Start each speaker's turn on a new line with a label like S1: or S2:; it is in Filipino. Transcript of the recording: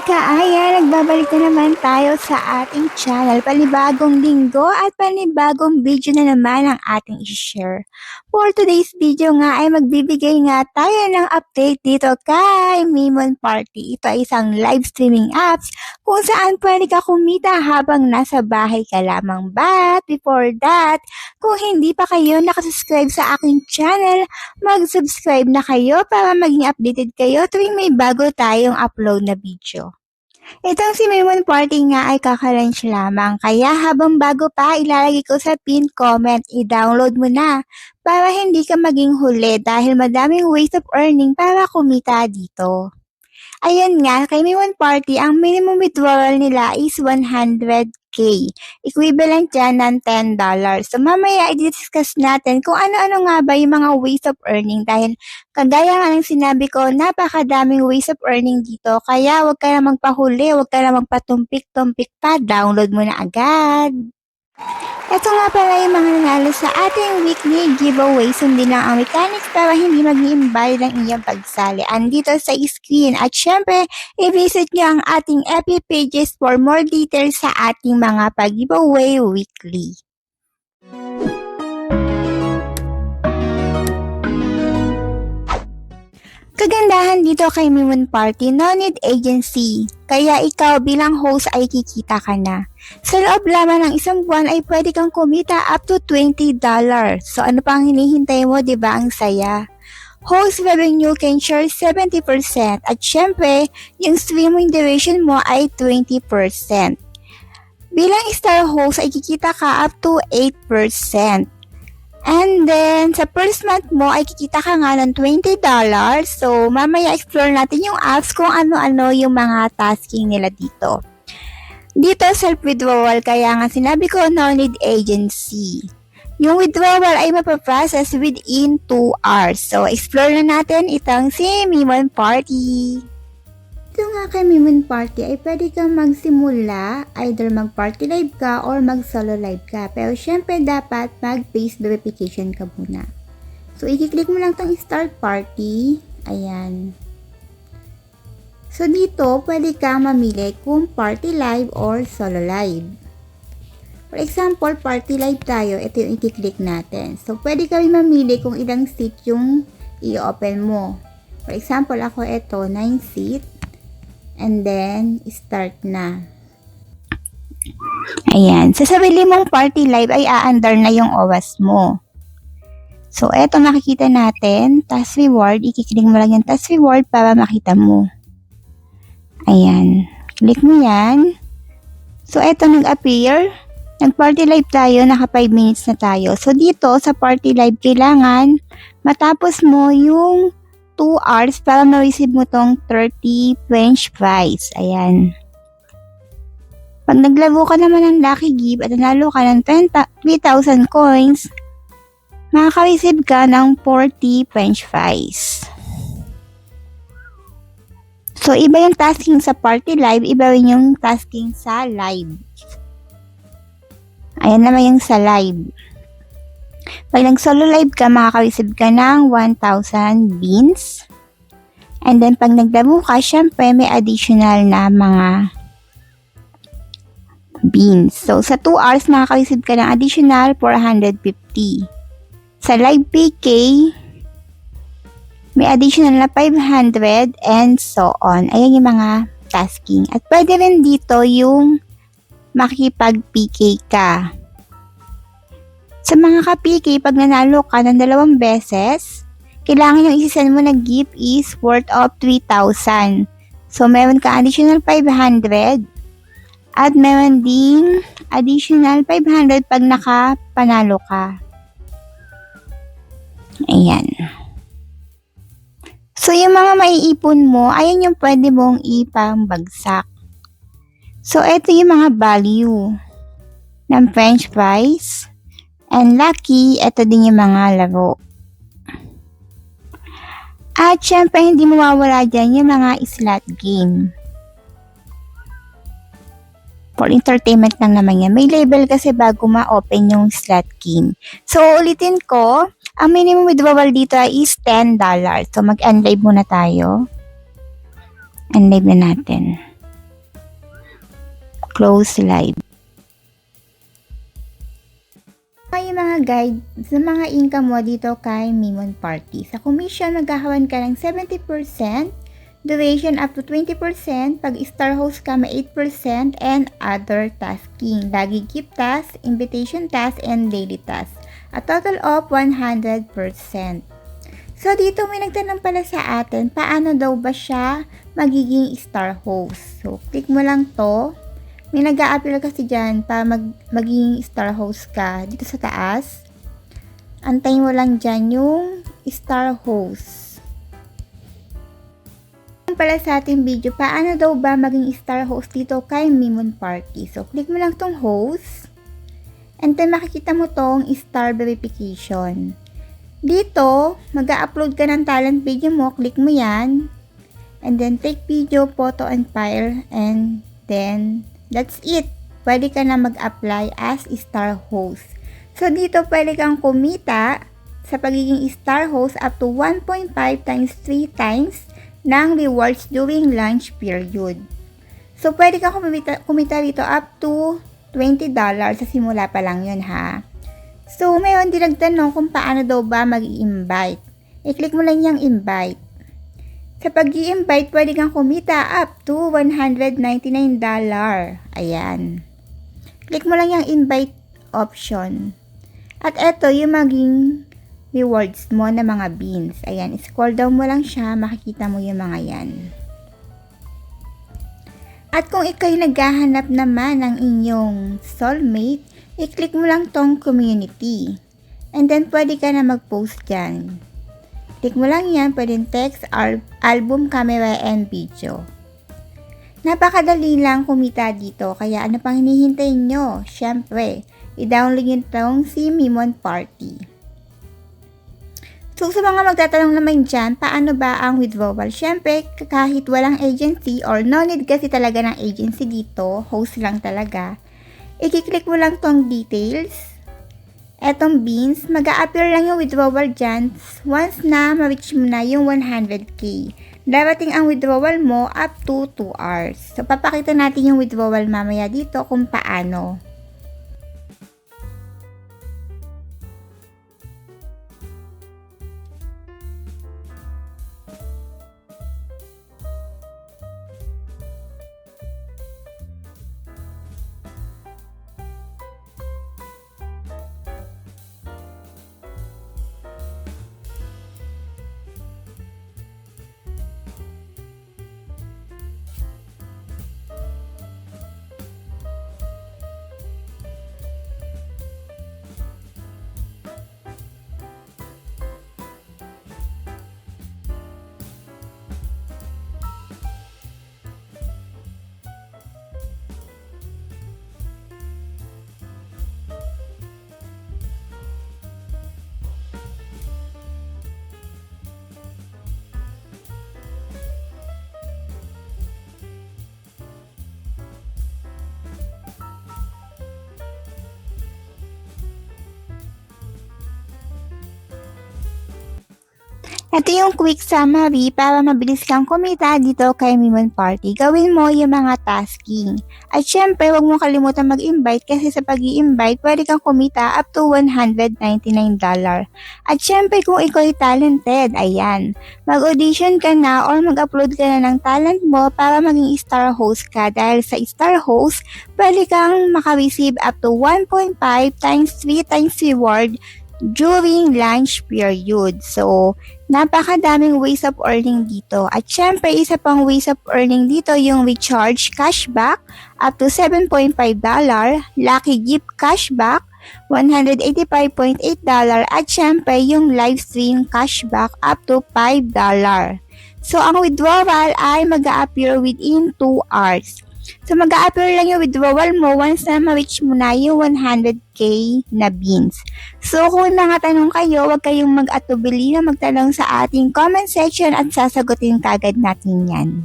S1: Kaya nagbabalik na naman tayo sa ating channel. Panibagong linggo at panibagong video na naman ang ating i-share. For today's video nga ay magbibigay nga tayo ng update dito kay Mimon Party. Ito ay isang live streaming apps kung saan pwede ka kumita habang nasa bahay ka lamang. But before that, kung hindi pa kayo nakasubscribe sa aking channel, mag-subscribe na kayo para maging updated kayo tuwing may bago tayong upload na video. Itong si Mimon Party nga ay kaka-launch lamang, kaya habang bago pa ilalagay ko sa pin comment, i-download mo na para hindi ka maging huli dahil madaming ways of earning para kumita dito. Ayun nga, kay Mimon Party, ang minimum withdrawal nila is 100k. Equivalent yan ng $10. So mamaya i-discuss natin kung ano-ano nga ba yung mga ways of earning dahil kagaya nga ng sinabi ko, napakadaming ways of earning dito. Kaya huwag ka na magpahuli, huwag ka na magpatumpik-tumpik pa, download mo na agad. Ito nga pala yung mga nanalo sa ating weekly giveaway. Sundin lang ang mechanics para hindi mag-i-invalid ang iyong pagsali. Andito sa screen. At syempre, i-visit nyo ang ating FB pages for more details sa ating mga pag-giveaway weekly. Kagandahan dito kay Mimon Party, no need agency. Kaya ikaw bilang host ay kikita ka na. Sa loob lamang ng isang buwan ay pwede kang kumita up to $20. So ano pang hinihintay mo, di ba? Ang saya. Host revenue can share 70% at syempre, yung streaming duration mo ay 20%. Bilang star host ay kikita ka up to 8%. And then, sa first month mo ay kikita ka nga ng $20. So, mamaya explore natin yung apps kung ano-ano yung mga tasking nila dito. Dito, self-withdrawal, kaya nga sinabi ko, no need agency. Yung withdrawal ay mapaprocess within 2 hours. So, explore na natin itong si Mimon Party. Ito nga kay Mimon Party ay pwede kang magsimula, either mag-party live ka or mag-solo live ka. Pero syempre dapat mag-face verification ka muna. So, i-click mo lang tong start party. Ayan. So, dito pwede kang mamili kung party live or solo live. For example, party live tayo. Ito yung i-click natin. So, pwede kami mamili kung ilang seat yung i-open mo. For example, ako ito, 9 seat. And then, start na. Ayan. Sa sarili mong party live ay aandar na yung oras mo. So, eto makikita natin. Task reward. I-click mo lang yung task reward para makita mo. Ayan. Click mo yan. So, eto nag-appear. Nag-party live tayo. Naka 5 minutes na tayo. So, dito sa party live, kailangan matapos mo yung 2 hours para ma-receive mo tong 30 French fries. Ayan. Pag naglaro ka naman ng lucky give at nanalo ka ng 3,000 coins, makaka-receive ka ng 40 French fries. So, iba yung tasking sa party live, iba rin yung tasking sa live. Ayan naman yung sa live. Pag nag-solo live ka, makaka-receive ka ng 1,000 beans. And then, pag naglaro ka, syempre, may additional na mga beans. So, sa 2 hours, makaka-receive ka ng additional 450. Sa live PK, may additional na 500 and so on. Ayan yung mga tasking. At pwede rin dito yung makipag-PK ka. Sa mga ka-PK, pag nanalo ka ng 2 beses, kailangan yung isisend mo na gift is worth of 3,000. So, meron ka additional 500 at meron ding additional 500 pag nakapanalo ka. Ayan. So, yung mga maiipon mo, ayan yung pwede mong ipambagsak. So, ito yung mga value ng French fries. And lucky, ito din yung mga laro. At syempre, hindi mawawala dyan yung mga slot game. For entertainment lang naman yan. May label kasi bago ma-open yung slot game. So, ulitin ko, ang minimum withdrawal dito is $10. So, mag-unlive muna tayo. Unlive na natin. close live. May mga guide sa mga income mo dito kay Mimon Party. Sa commission, magkakawan ka ng 70%, duration up to 20%, pag star host ka may 8%, and other tasking. Lagi gift task, invitation task, and daily task. A total of 100%. So dito may nagtanong pala sa atin, paano daw ba siya magiging star host? So click mo lang to. May nag-a-appeal kasi dyan para maging star host ka dito sa taas. Antayin mo lang dyan yung star host. Pala sa ating video, paano daw ba maging star host dito kay Mimon Party? So, click mo lang tong host. And then, makikita mo tong star verification. Dito, mag-a-upload ka ng talent video mo. Click mo yan. And then, take video, photo, and file. And then, that's it. Pwede ka na mag-apply as star host. So, dito pwede kang kumita sa pagiging star host up to 1.5 times 3 times ng rewards during lunch period. So, pwede kang kumita dito up to $20 sa simula pa lang yun ha. So, mayroon din nagtanong kung paano daw ba mag-i-invite. I-click mo lang yung invite. Sa pag-i-invite, pwede kang kumita up to $199. Ayan. Click mo lang yung invite option. At eto yung maging rewards mo na mga beans. Ayan, scroll down mo lang siya, makikita mo yung mga yan. At kung ikaw'y naghahanap naman ng inyong soulmate, i-click mo lang tong community. And then, pwede ka na mag-post dyan. Click mo lang yan, pwedeng text, album, camera, and video. Napakadali lang kumita dito, kaya ano pang hinihintay nyo? Siyempre, i-download nyo itong si Mimon Party. So, sa mga magtatanong naman dyan, paano ba ang withdrawal? Siyempre, kahit walang agency or no need kasi talaga ng agency dito, host lang talaga, i-click mo lang tong details. Etong beans, mag-a-appear lang yung withdrawal dyan once na ma-reach mo na yung 100k. Darating ang withdrawal mo up to 2 hours. So, papakita natin yung withdrawal mamaya dito kung paano. Ito yung quick summary para mabilis kang kumita dito kay Mimon Party. Gawin mo yung mga tasking. At syempre, huwag mo kalimutan mag-invite kasi sa pag-i-invite, pwede kang kumita up to $199. At syempre, kung ikaw ay talented, ayan, mag-audition ka na or mag-upload ka na ng talent mo para maging star host ka. Dahil sa star host, pwede kang makareceive up to 1.5 times 3 times reward during lunch period. So, napakadaming ways of earning dito. At syempre, isa pang ways of earning dito yung recharge cashback up to $7.5, lucky gift cashback $185.8, at syempre yung live stream cashback up to $5. So, ang withdrawal ay mag-a-appear within 2 hours. So, mag-a-appear lang yung withdrawal mo once na ma-reach mo na yung 100k na beans. So, kung mga tanong kayo, huwag kayong mag-atubili na magtanong sa ating comment section at sasagutin kagad natin yan.